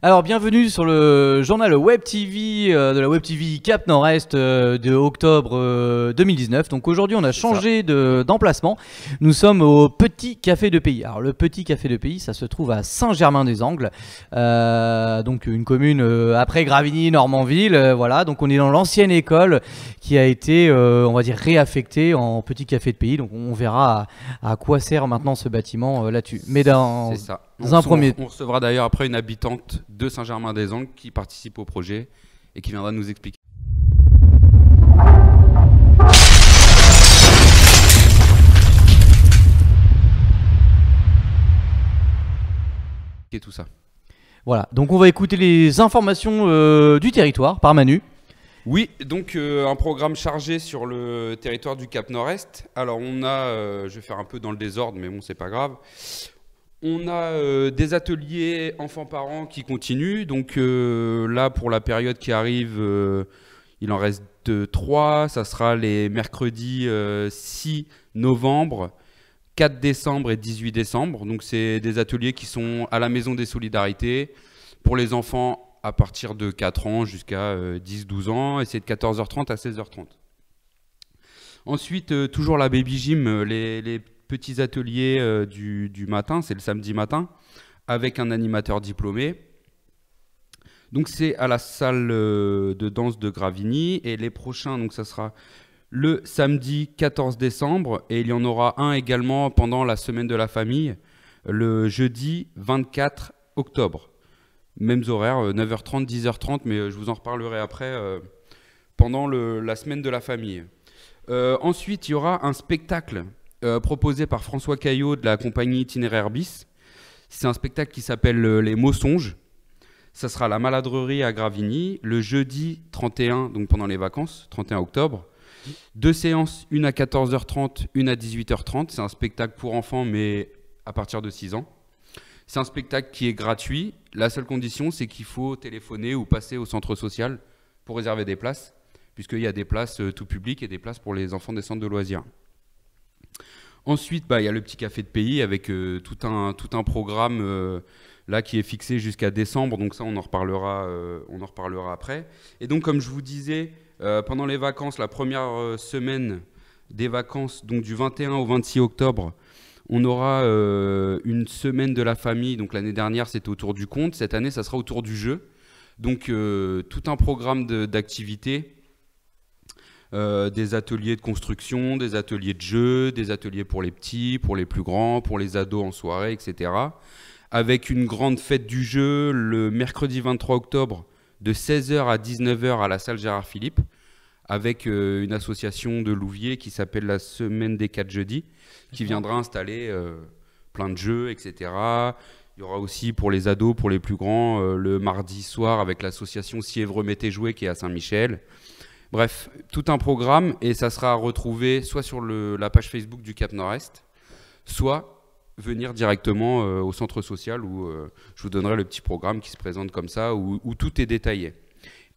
Alors, bienvenue sur le journal Web TV de la Web TV Cap Nord-Est de octobre 2019. Donc aujourd'hui, on a changé d'emplacement. Nous sommes au Petit Café de Pays. Alors, le Petit Café de Pays, ça se trouve à Saint-Germain-des-Angles, donc une commune après Gravigny, Normanville. Voilà, donc on est dans l'ancienne école qui a été, on va dire, réaffectée en Petit Café de Pays. Donc on verra à quoi sert maintenant ce bâtiment là-dessus. Mais dans C'est ça. un premier On recevra d'ailleurs après une habitante de Saint-Germain-des-Angles qui participe au projet et qui viendra nous expliquer tout ça. Voilà, donc on va écouter les informations du territoire par Manu. Oui, donc un programme chargé sur le territoire du Cap Nord-Est. Alors on a, je vais faire un peu dans le désordre, mais bon, c'est pas grave. On a des ateliers enfants-parents qui continuent. Donc là, pour la période qui arrive, il en reste 3. Ça sera les mercredis 6 novembre, 4 décembre et 18 décembre. Donc c'est des ateliers qui sont à la Maison des Solidarités pour les enfants à partir de 4 ans jusqu'à 10-12 ans. Et c'est de 14h30 à 16h30. Ensuite, toujours la Baby Gym, les petits ateliers du matin, c'est le samedi matin, avec un animateur diplômé. Donc c'est à la salle de danse de Gravigny. Et les prochains, donc ça sera le samedi 14 décembre. Et il y en aura un également pendant la semaine de la famille, le jeudi 24 octobre. Mêmes horaires, 9h30, 10h30, mais je vous en reparlerai après pendant la semaine de la famille. Ensuite, il y aura un spectacle proposé par François Caillot de la compagnie Itinéraire Bis. C'est un spectacle qui s'appelle Les Mots-Songes. Ça sera à la Maladrerie à Gravigny, le jeudi 31, donc pendant les vacances, 31 octobre. 2 séances, une à 14h30, une à 18h30. C'est un spectacle pour enfants, mais à partir de 6 ans. C'est un spectacle qui est gratuit. La seule condition, c'est qu'il faut téléphoner ou passer au centre social pour réserver des places, puisqu'il y a des places tout public et des places pour les enfants des centres de loisirs. Ensuite, il y a le Petit Café de Pays avec tout un programme là qui est fixé jusqu'à décembre. Donc ça, on en reparlera après. Et donc, comme je vous disais, pendant les vacances, la première semaine des vacances, donc du 21 au 26 octobre, on aura une semaine de la famille. Donc l'année dernière, c'était autour du conte. Cette année, ça sera autour du jeu. Donc tout un programme d'activités. Des ateliers de construction, des ateliers de jeu, des ateliers pour les petits, pour les plus grands, pour les ados en soirée, etc. Avec une grande fête du jeu le mercredi 23 octobre de 16h à 19h à la salle Gérard Philippe, avec une association de Louviers qui s'appelle la Semaine des 4 jeudis, qui viendra installer plein de jeux, etc. Il y aura aussi pour les ados, pour les plus grands, le mardi soir avec l'association Sièvre Mettez Jouet qui est à Saint-Michel. Bref, tout un programme, et ça sera retrouvé soit sur la page Facebook du Cap Nord-Est, soit venir directement au centre social où je vous donnerai le petit programme qui se présente comme ça, où tout est détaillé.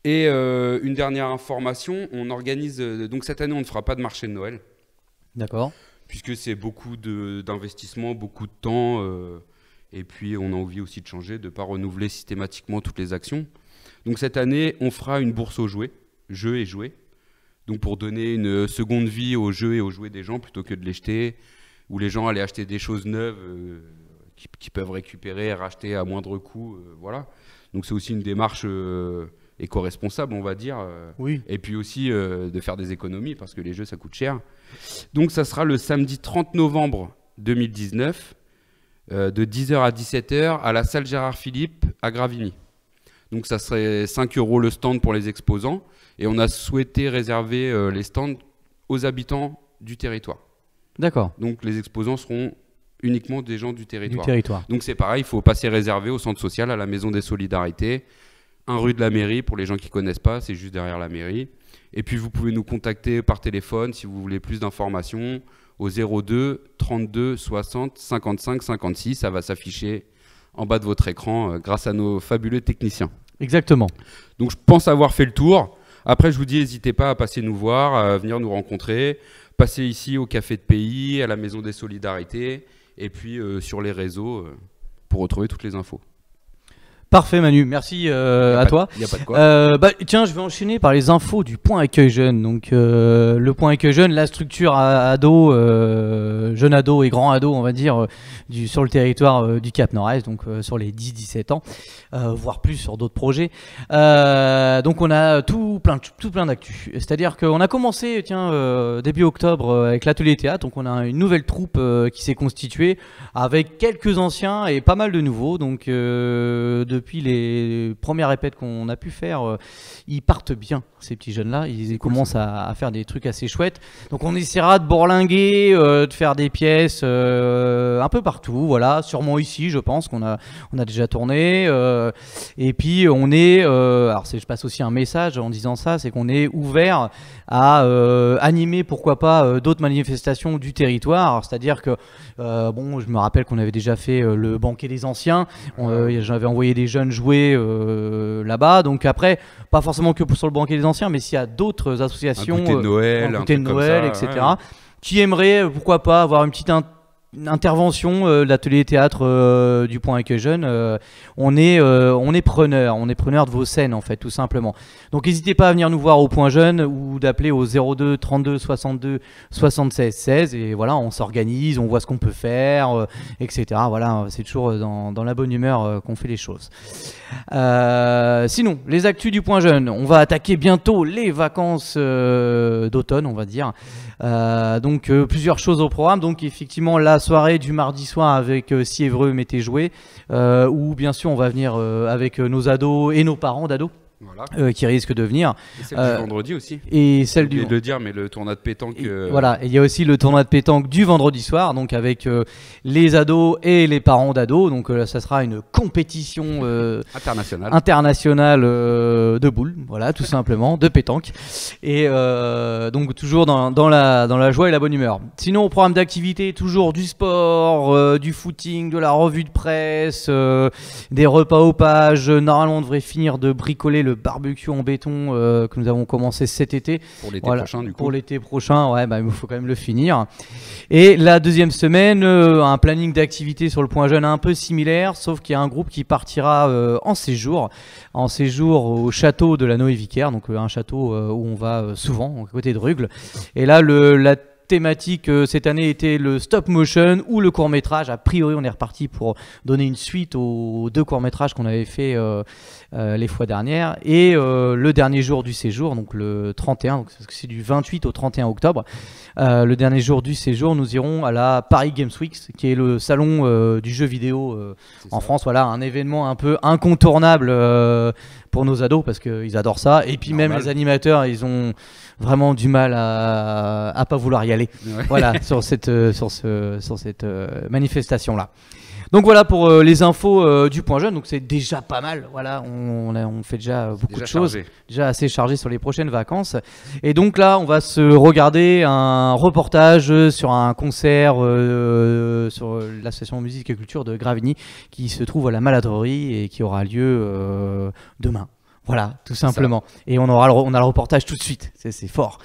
Et une dernière information, on organise, donc cette année on ne fera pas de marché de Noël. D'accord. Puisque c'est beaucoup d'investissement, beaucoup de temps, et puis on a envie aussi de changer, de ne pas renouveler systématiquement toutes les actions. Donc cette année, on fera une bourse aux jouets. Jeux et jouets, donc pour donner une seconde vie aux jeux et aux jouets des gens plutôt que de les jeter, ou les gens allaient acheter des choses neuves qui peuvent récupérer et racheter à moindre coût, voilà. Donc c'est aussi une démarche éco-responsable, on va dire, Oui. et puis aussi de faire des économies parce que les jeux ça coûte cher. Donc ça sera le samedi 30 novembre 2019 de 10h à 17h à la salle Gérard Philippe à Gravigny. Donc ça serait 5 € le stand pour les exposants. Et on a souhaité réserver les stands aux habitants du territoire. D'accord. Donc les exposants seront uniquement des gens du territoire. Donc c'est pareil, il faut passer réservé au centre social, à la Maison des Solidarités, 1 rue de la mairie, pour les gens qui ne connaissent pas, c'est juste derrière la mairie. Et puis vous pouvez nous contacter par téléphone si vous voulez plus d'informations au 02 32 60 55 56. Ça va s'afficher en bas de votre écran grâce à nos fabuleux techniciens. Exactement. Donc je pense avoir fait le tour. Après, je vous dis, n'hésitez pas à passer nous voir, à venir nous rencontrer, passer ici au Café de Pays, à la Maison des Solidarités, et puis sur les réseaux pour retrouver toutes les infos. Parfait Manu, merci à toi. Il n'y a pas de quoi. Tiens, je vais enchaîner par les infos du point accueil jeune. Donc le point accueil jeune, la structure ado, jeune ado et grand ado, on va dire, sur le territoire du Cap Nord-Est, donc sur les 10-17 ans, voire plus sur d'autres projets. Donc on a tout plein d'actu. C'est-à-dire qu'on a commencé, début octobre avec l'atelier théâtre. Donc on a une nouvelle troupe qui s'est constituée avec quelques anciens et pas mal de nouveaux. Donc depuis les premières répètes qu'on a pu faire, ils partent bien, ces petits jeunes-là. Ils commencent à faire des trucs assez chouettes. Donc on essaiera de bourlinguer, de faire des pièces un peu partout. Voilà, sûrement ici, je pense qu'on a déjà tourné. Et puis on est, je passe aussi un message en disant ça, c'est qu'on est ouvert à animer, pourquoi pas, d'autres manifestations du territoire. C'est-à-dire que, je me rappelle qu'on avait déjà fait le banquet des anciens. J'avais envoyé des jeunes jouer là-bas. Donc après, pas forcément que sur le banquet des anciens, mais s'il y a d'autres associations, un goûter de Noël, un goûter de Noël, ça, etc., qui aimeraient, pourquoi pas, avoir une petite intervention de l'atelier théâtre du point accueil jeune, on est preneur de vos scènes en fait, tout simplement. Donc n'hésitez pas à venir nous voir au point jeune ou d'appeler au 02 32 62 76 16 et voilà, on s'organise, on voit ce qu'on peut faire, etc. Voilà, c'est toujours dans la bonne humeur qu'on fait les choses. Sinon, les actus du point jeune, on va attaquer bientôt les vacances d'automne, on va dire. Donc plusieurs choses au programme. Donc effectivement la soirée du mardi soir avec Siévreux Mettez Jouer, où bien sûr on va venir avec nos ados et nos parents d'ados. Voilà. Qui risquent de venir. Et celle du vendredi aussi. Et celle du. Le dire, mais le tournoi de pétanque. Voilà, et il y a aussi le tournoi de pétanque du vendredi soir, donc avec les ados et les parents d'ados. Donc ça sera une compétition internationale de boules, voilà, tout simplement, de pétanque. Et donc toujours dans la joie et la bonne humeur. Sinon, au programme d'activité, toujours du sport, du footing, de la revue de presse, des repas au page. Normalement, on devrait finir de bricoler le barbecue en béton que nous avons commencé cet été. Pour l'été prochain, du coup. Pour l'été prochain, ouais, il faut quand même le finir. Et la deuxième semaine, un planning d'activité sur le point jeune un peu similaire, sauf qu'il y a un groupe qui partira en séjour au château de la Noé-Vicaire, donc un château où on va souvent, à côté de Rugles. Et là, la thématique cette année était le stop motion ou le court-métrage. A priori, on est reparti pour donner une suite aux 2 courts-métrages qu'on avait fait les fois dernières. Et le dernier jour du séjour, donc le 31, donc c'est du 28 au 31 octobre. Le dernier jour du séjour, nous irons à la Paris Games Week, qui est le salon du jeu vidéo en France. Voilà, un événement un peu incontournable pour nos ados parce qu'ils adorent ça. Et puis même les animateurs, ils ont vraiment du mal à pas vouloir y aller. Ouais. Voilà, sur cette manifestation là. Donc voilà pour les infos du point jeune. Donc c'est déjà pas mal. Voilà, on fait déjà beaucoup de choses, déjà assez chargé sur les prochaines vacances. Et donc là, on va se regarder un reportage sur un concert sur l'association musique et culture de Gravigny qui se trouve à la Maladrerie et qui aura lieu demain. Voilà, tout simplement. Et on a le reportage tout de suite. C'est fort.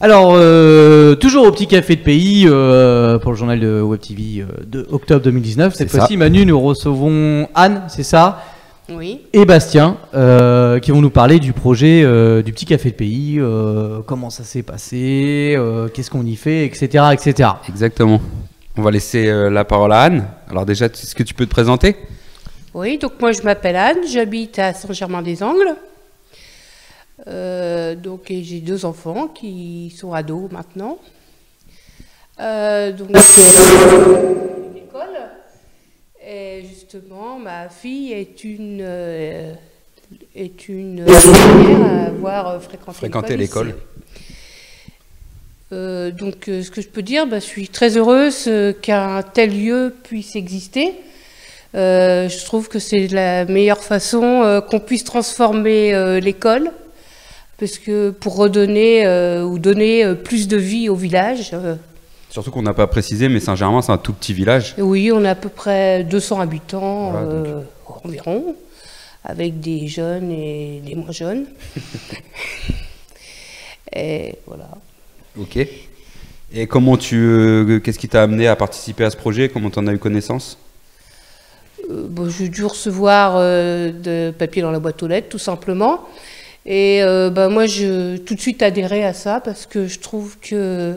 Alors, toujours au petit café de pays pour le journal de Web TV de octobre 2019. Cette fois-ci, Manu, nous recevons Anne, c'est ça? Oui. Et Bastien, qui vont nous parler du projet du petit café de pays, comment ça s'est passé, qu'est-ce qu'on y fait, etc., etc. Exactement. On va laisser la parole à Anne. Alors déjà, est-ce que tu peux te présenter? Oui, donc moi je m'appelle Anne, j'habite à Saint-Germain-des-Angles. Donc j'ai 2 enfants qui sont ados maintenant. Donc l'école. Et justement, ma fille est une dernière à avoir fréquenté l'école. Donc ce que je peux dire, je suis très heureuse qu'un tel lieu puisse exister. Je trouve que c'est la meilleure façon qu'on puisse transformer l'école, parce que pour redonner ou donner plus de vie au village. Surtout qu'on n'a pas précisé, mais Saint-Germain, c'est un tout petit village. Oui, on a à peu près 200 habitants voilà, environ, avec des jeunes et des moins jeunes. Et voilà. Ok. Et comment qu'est-ce qui t'a amené à participer à ce projet? Comment tu en as eu connaissance? J'ai dû recevoir de papier dans la boîte aux lettres, tout simplement. Et moi, j'ai tout de suite adhéré à ça parce que je trouve que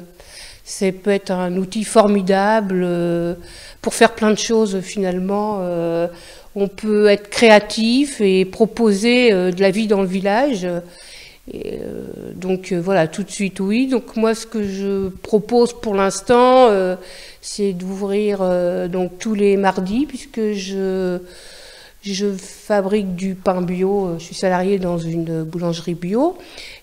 ça peut être un outil formidable pour faire plein de choses, finalement. On peut être créatif et proposer de la vie dans le village. Donc voilà, tout de suite oui. Donc moi ce que je propose pour l'instant c'est d'ouvrir donc tous les mardis, puisque je fabrique du pain bio, je suis salariée dans une boulangerie bio,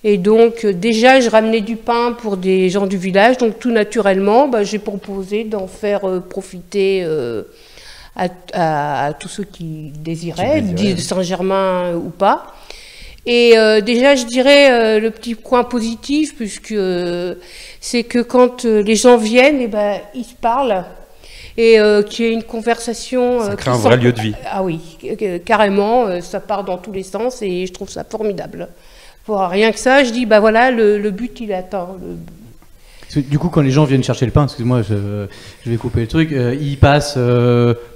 et donc déjà je ramenais du pain pour des gens du village, donc tout naturellement j'ai proposé d'en faire profiter à tous ceux qui désiraient, de Saint-Germain ou pas. Et déjà, je dirais le petit coin positif, puisque c'est que quand les gens viennent, ils se parlent et qu'il y ait une conversation. Ça crée un vrai lieu de vie. Ah oui, carrément, ça part dans tous les sens et je trouve ça formidable. Pour rien que ça, je dis, voilà, le but, il est atteint. Du coup, quand les gens viennent chercher le pain, excuse-moi, je vais couper le truc, ils passent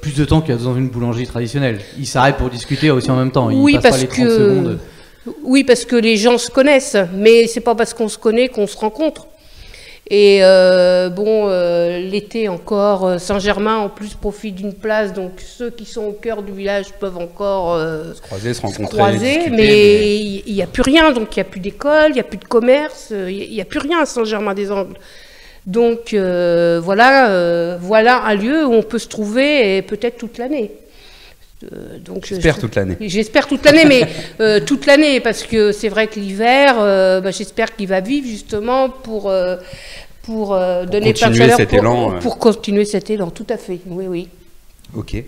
plus de temps qu'il y a dans une boulangerie traditionnelle. Ils s'arrêtent pour discuter aussi en même temps. Ils passent pas les 30 secondes. Oui, parce que les gens se connaissent, mais c'est pas parce qu'on se connaît qu'on se rencontre. Et l'été encore, Saint-Germain en plus profite d'une place, donc ceux qui sont au cœur du village peuvent encore se croiser, se rencontrer, discuter, mais il n'y a plus rien, donc il n'y a plus d'école, il n'y a plus de commerce, il n'y a plus rien à Saint-Germain-des-Angles. Donc voilà un lieu où on peut se trouver et peut-être toute l'année. J'espère toute l'année. J'espère toute l'année, mais toute l'année, parce que c'est vrai que l'hiver, j'espère qu'il va vivre justement pour donner plein de chaleur, pour continuer cet élan, tout à fait, oui. Ok.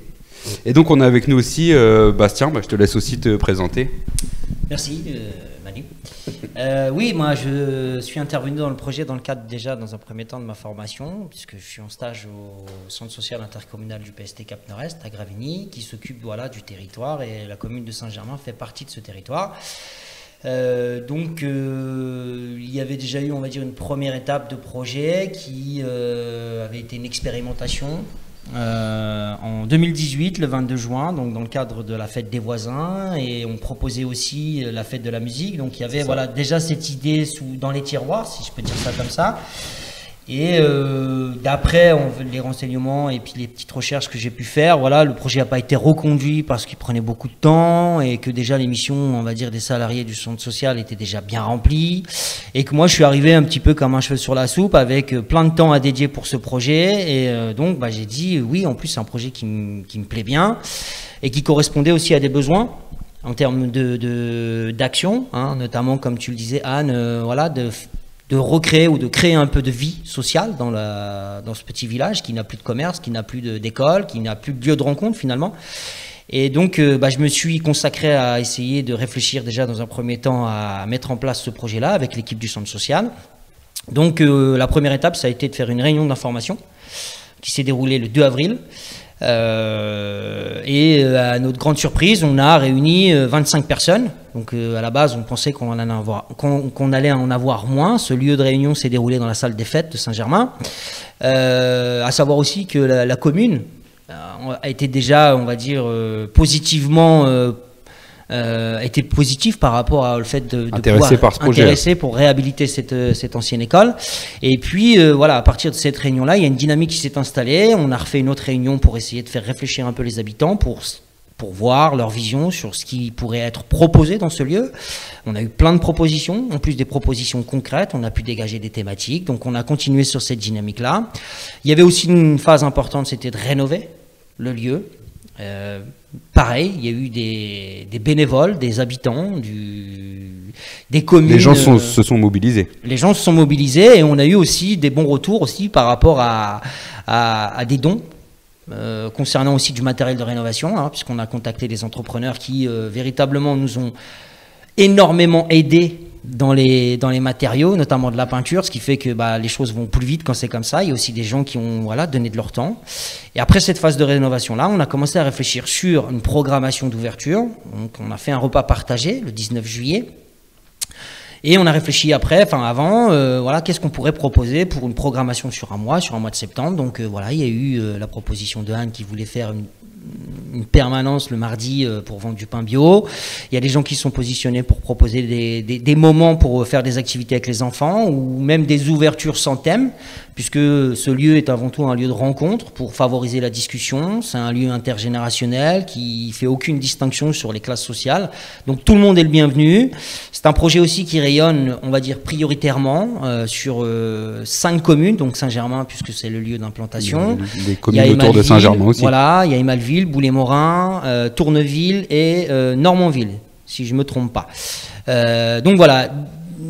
Et donc on a avec nous aussi Bastien, je te laisse aussi te présenter. Merci Manu. Oui, moi je suis intervenu dans le projet dans le cadre déjà dans un premier temps de ma formation, puisque je suis en stage au centre social intercommunal du PST Cap Nord-Est à Gravigny, qui s'occupe du territoire, et la commune de Saint-Germain fait partie de ce territoire. Il y avait déjà eu, on va dire, une première étape de projet qui avait été une expérimentation en 2018, le 22 juin, donc dans le cadre de la fête des voisins, et on proposait aussi la fête de la musique. Donc il y avait déjà cette idée dans les tiroirs, si je peux dire ça comme ça. Et d'après les renseignements et puis les petites recherches que j'ai pu faire, le projet n'a pas été reconduit parce qu'il prenait beaucoup de temps et que déjà l'émission, on va dire, des salariés du centre social était déjà bien remplie, et que moi je suis arrivé un petit peu comme un cheveu sur la soupe avec plein de temps à dédier pour ce projet. Et donc j'ai dit oui, en plus c'est un projet qui me plaît bien et qui correspondait aussi à des besoins en termes d'action, notamment comme tu le disais Anne, de recréer ou de créer un peu de vie sociale dans ce petit village qui n'a plus de commerce, qui n'a plus d'école, qui n'a plus de lieu de rencontre finalement. Et donc je me suis consacré à essayer de réfléchir déjà dans un premier temps à mettre en place ce projet-là avec l'équipe du centre social. Donc la première étape, ça a été de faire une réunion d'information qui s'est déroulée le 2 avril. Et à notre grande surprise, on a réuni 25 personnes Donc à la base, on pensait qu'on allait en avoir moins. Ce lieu de réunion s'est déroulé dans la salle des fêtes de Saint-Germain. À savoir aussi que la commune a été déjà, on va dire, positivement était positif par rapport au fait de intéressé par ce projet, intéressé pour réhabiliter cette ancienne école. Et puis voilà, à partir de cette réunion-là, il y a une dynamique qui s'est installée. On a refait une autre réunion pour essayer de faire réfléchir un peu les habitants, pour voir leur vision sur ce qui pourrait être proposé dans ce lieu. On a eu plein de propositions, en plus des propositions concrètes, on a pu dégager des thématiques, donc on a continué sur cette dynamique-là. Il y avait aussi une phase importante, c'était de rénover le lieu. Pareil, il y a eu des bénévoles, des habitants, des communes. Les gens se sont mobilisés. Les gens se sont mobilisés et on a eu aussi des bons retours aussi par rapport à des dons. Concernant aussi du matériel de rénovation, puisqu'on a contacté des entrepreneurs qui véritablement nous ont énormément aidés dans les matériaux, notamment de la peinture, ce qui fait que les choses vont plus vite quand c'est comme ça. Il y a aussi des gens qui ont donné de leur temps. Et après cette phase de rénovation-là, on a commencé à réfléchir sur une programmation d'ouverture. Donc on a fait un repas partagé le 19 juillet. Et on a réfléchi avant, qu'est-ce qu'on pourrait proposer pour une programmation sur un mois de septembre. Donc il y a eu la proposition de Anne qui voulait faire une permanence le mardi pour vendre du pain bio. Il y a des gens qui sont positionnés pour proposer des moments pour faire des activités avec les enfants ou même des ouvertures sans thème, puisque ce lieu est avant tout un lieu de rencontre pour favoriser la discussion. C'est un lieu intergénérationnel qui fait aucune distinction sur les classes sociales. Donc tout le monde est le bienvenu. C'est un projet aussi qui rayonne, on va dire, prioritairement sur 5 communes, donc Saint-Germain puisque c'est le lieu d'implantation. Des communes autour de Saint-Germain aussi. Voilà, il y a Émalville, Boulay-Morin, Tourneville et Normanville, si je ne me trompe pas. Donc voilà,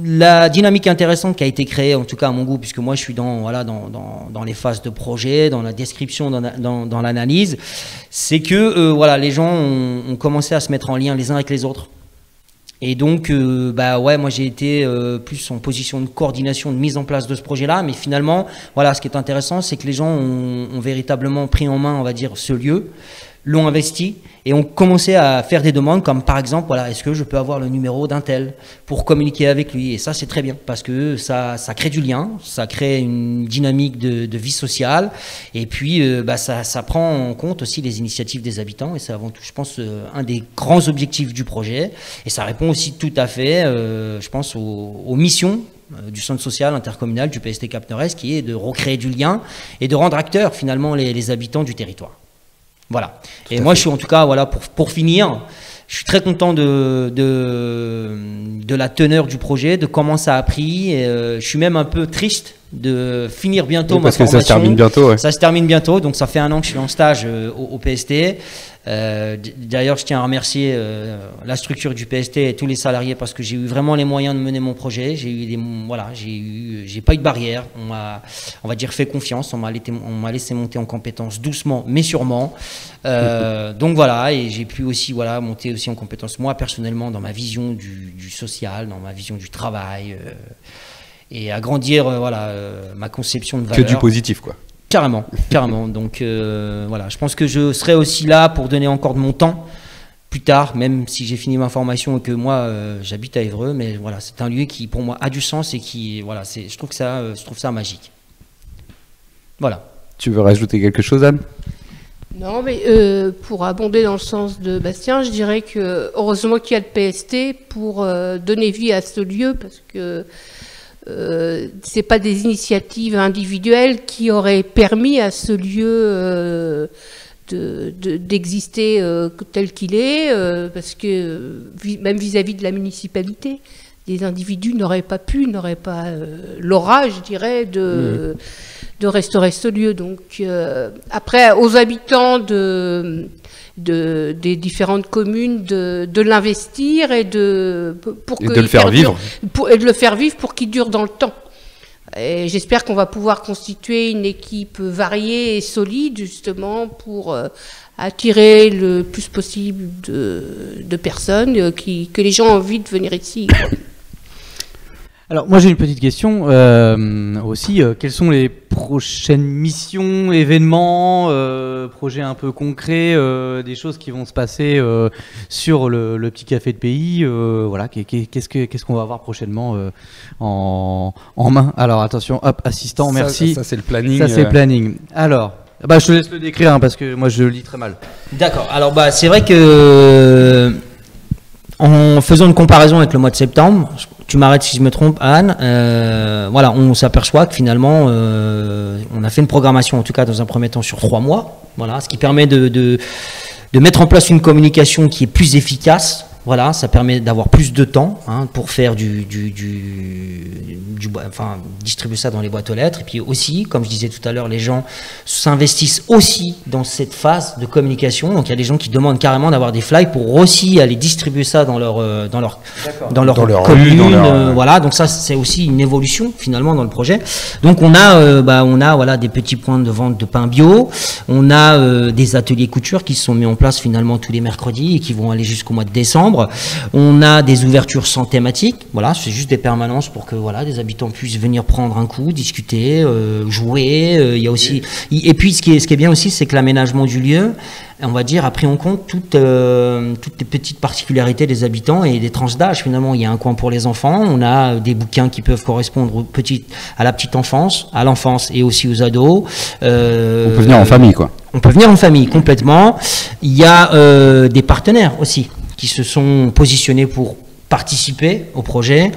la dynamique intéressante qui a été créée, en tout cas à mon goût, puisque moi je suis dans les phases de projet, dans la description, dans l'analyse, c'est que les gens ont commencé à se mettre en lien les uns avec les autres. Et donc, moi j'ai été plus en position de coordination, de mise en place de ce projet-là. Mais finalement, ce qui est intéressant, c'est que les gens ont véritablement pris en main, on va dire, ce lieu, l'ont investi et ont commencé à faire des demandes comme par exemple, est-ce que je peux avoir le numéro d'un tel pour communiquer avec lui? Et ça, c'est très bien parce que ça crée du lien, ça crée une dynamique de vie sociale et puis ça prend en compte aussi les initiatives des habitants et c'est avant tout, je pense, un des grands objectifs du projet et ça répond aussi tout à fait, je pense, aux missions du centre social intercommunal du PST Cap Nord-Est qui est de recréer du lien et de rendre acteurs finalement les habitants du territoire. Voilà. Et moi, je suis en tout cas, pour finir, je suis très content de la teneur du projet, de comment ça a pris. Et, je suis même un peu triste de finir bientôt ma formation. Parce que ça se termine bientôt. Ouais. Ça se termine bientôt, donc ça fait 1 an que je suis en stage au PST. D'ailleurs, je tiens à remercier la structure du PST et tous les salariés parce que j'ai eu vraiment les moyens de mener mon projet. J'ai pas eu de barrière. On va dire, fait confiance. On m'a laissé monter en compétences doucement, mais sûrement. Donc voilà, et j'ai pu aussi monter aussi en compétences moi personnellement dans ma vision du social, dans ma vision du travail. Et agrandir ma conception de valeur. Que du positif, quoi. Carrément. Donc je pense que je serai aussi là pour donner encore de mon temps plus tard, même si j'ai fini ma formation et que moi j'habite à Évreux, mais c'est un lieu qui pour moi a du sens et qui je trouve ça magique. Voilà. Tu veux rajouter quelque chose, Anne ? Non, mais pour abonder dans le sens de Bastien, je dirais que heureusement qu'il y a le PST pour donner vie à ce lieu parce que c'est pas des initiatives individuelles qui auraient permis à ce lieu d'exister tel qu'il est, parce que même vis-à-vis de la municipalité, des individus n'auraient pas l'aura, je dirais, de restaurer ce lieu. Donc après, aux habitants des différentes communes de l'investir et de le faire vivre et de le faire vivre pour qu'il dure dans le temps. Et j'espère qu'on va pouvoir constituer une équipe variée et solide justement pour attirer le plus possible de personnes que les gens ont envie de venir ici. Alors moi j'ai une petite question aussi. Quelles sont les prochaines missions, événements, projets un peu concrets, des choses qui vont se passer sur le petit café de pays voilà, qu'est-ce qu'on va voir prochainement en main. Alors attention, hop, assistant, merci. Ça c'est le planning. Ça c'est le planning. Alors, bah, je te laisse le décrire parce que moi je le lis très mal. D'accord. Alors bah c'est vrai que en faisant une comparaison avec le mois de septembre, tu m'arrêtes si je me trompe, Anne, voilà, on s'aperçoit que finalement, on a fait une programmation, en tout cas dans un premier temps, sur 3 mois, voilà, ce qui permet de mettre en place une communication qui est plus efficace. Voilà, ça permet d'avoir plus de temps pour faire enfin, distribuer ça dans les boîtes aux lettres. Et puis aussi, comme je disais tout à l'heure, les gens s'investissent aussi dans cette phase de communication. Donc il y a des gens qui demandent carrément d'avoir des flyers pour aussi aller distribuer ça dans leur commune. Voilà, donc ça c'est aussi une évolution finalement dans le projet. Donc on a voilà des petits points de vente de pain bio. On a des ateliers couture qui se sont mis en place finalement tous les mercredis et qui vont aller jusqu'au mois de décembre. On a des ouvertures sans thématique, voilà, c'est juste des permanences pour que voilà, des habitants puissent venir prendre un coup, discuter, jouer. Il y a aussi, et puis ce qui est bien aussi, c'est que l'aménagement du lieu, on va dire, a pris en compte toutes les petites particularités des habitants et des tranches d'âge. Finalement, il y a un coin pour les enfants, on a des bouquins qui peuvent correspondre à la petite enfance, à l'enfance et aussi aux ados. On peut venir en famille, quoi. On peut venir en famille, complètement. Il y a des partenaires aussi qui se sont positionnés pour participer au projet,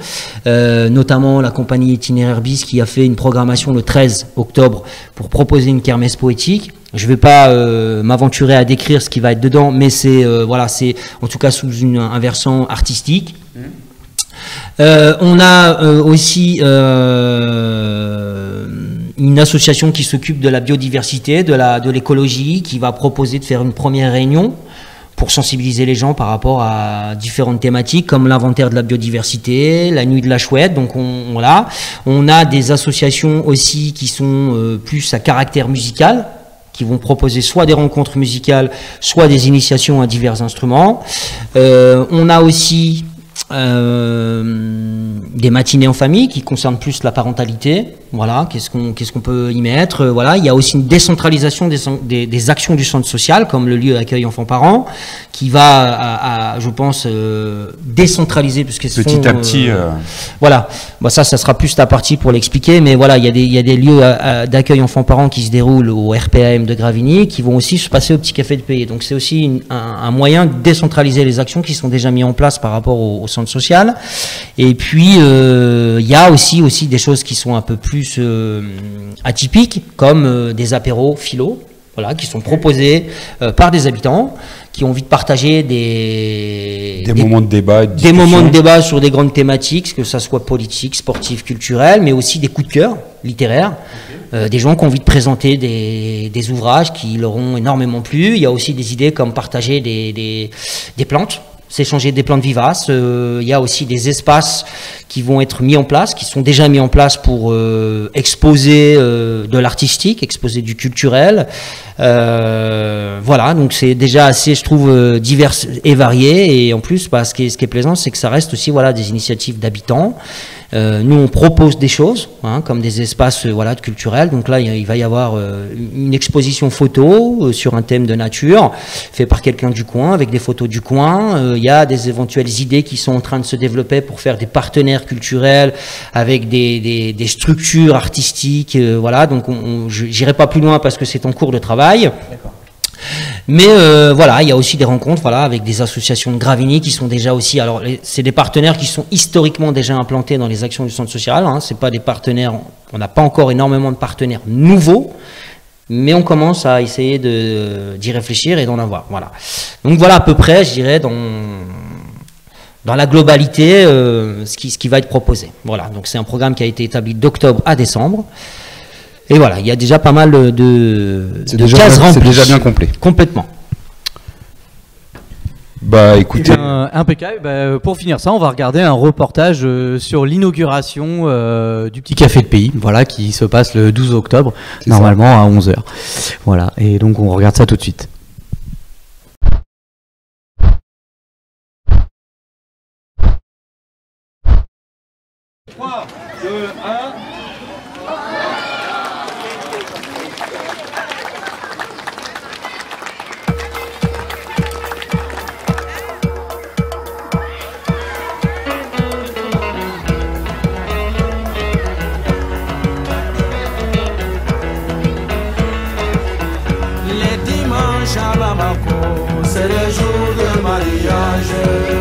notamment la compagnie Itinéraire Bis qui a fait une programmation le 13 octobre pour proposer une kermesse poétique. Je ne vais pas m'aventurer à décrire ce qui va être dedans, mais c'est voilà, c'est en tout cas sous un versant artistique. On a aussi une association qui s'occupe de la biodiversité, de l'écologie, qui va proposer de faire une première réunion pour sensibiliser les gens par rapport à différentes thématiques comme l'inventaire de la biodiversité, la nuit de la chouette. Donc on a des associations aussi qui sont plus à caractère musical, qui vont proposer soit des rencontres musicales, soit des initiations à divers instruments. On a aussi des matinées en famille qui concernent plus la parentalité. Voilà, qu'est-ce qu'on peut y mettre. Voilà, il y a aussi une décentralisation des actions du centre social, comme le lieu accueil enfants-parents, qui va, je pense, décentraliser puisque petit à petit. Voilà, bon, ça sera plus ta partie pour l'expliquer, mais voilà, il y a des lieux d'accueil enfants-parents qui se déroulent au RPAM de Gravigny, qui vont aussi se passer au petit café de pays. Donc c'est aussi un moyen de décentraliser les actions qui sont déjà mises en place par rapport au centre social. Et puis il y a aussi des choses qui sont un peu plus atypiques, comme des apéros philo, voilà, qui sont proposés par des habitants qui ont envie de partager des moments de débat, des moments de débat sur des grandes thématiques, que ça soit politique, sportive, culturelle, mais aussi des coups de cœur littéraires. Des gens qui ont envie de présenter des ouvrages qui leur ont énormément plu. Il y a aussi des idées comme partager des plantes, s'échanger des plantes vivaces. Il y a aussi des espaces qui vont être mis en place, qui sont déjà mis en place pour exposer de l'artistique, exposer du culturel. Voilà, donc c'est déjà assez, je trouve, divers et varié. Et en plus, ce qui est plaisant, c'est que ça reste aussi voilà, des initiatives d'habitants. Nous, on propose des choses, comme des espaces voilà, culturels. Donc là, il va y avoir une exposition photo sur un thème de nature, fait par quelqu'un du coin, avec des photos du coin. Il y a des éventuelles idées qui sont en train de se développer pour faire des partenaires culturels avec des structures artistiques. Voilà, donc j'irai pas plus loin parce que c'est en cours de travail. D'accord. Mais voilà, il y a aussi des rencontres voilà, avec des associations de Gravigny qui sont déjà aussi... Alors, c'est des partenaires qui sont historiquement déjà implantés dans les actions du centre social. C'est pas des partenaires... On n'a pas encore énormément de partenaires nouveaux, mais on commence à essayer d'y réfléchir et d'en avoir. Voilà. Donc voilà à peu près, je dirais, dans la globalité, ce qui va être proposé. Voilà, donc c'est un programme qui a été établi d'octobre à décembre. Et voilà, il y a déjà pas mal de cases remplies. C'est déjà bien complet. Complètement. Bah écoutez. Impeccable. Bah, pour finir ça, on va regarder un reportage sur l'inauguration du petit café de pays, voilà, qui se passe le 12 octobre, normalement à 11h. Voilà, et donc on regarde ça tout de suite. 3, 2, 1. Les dimanches à Bamako, c'est le jour de mariage.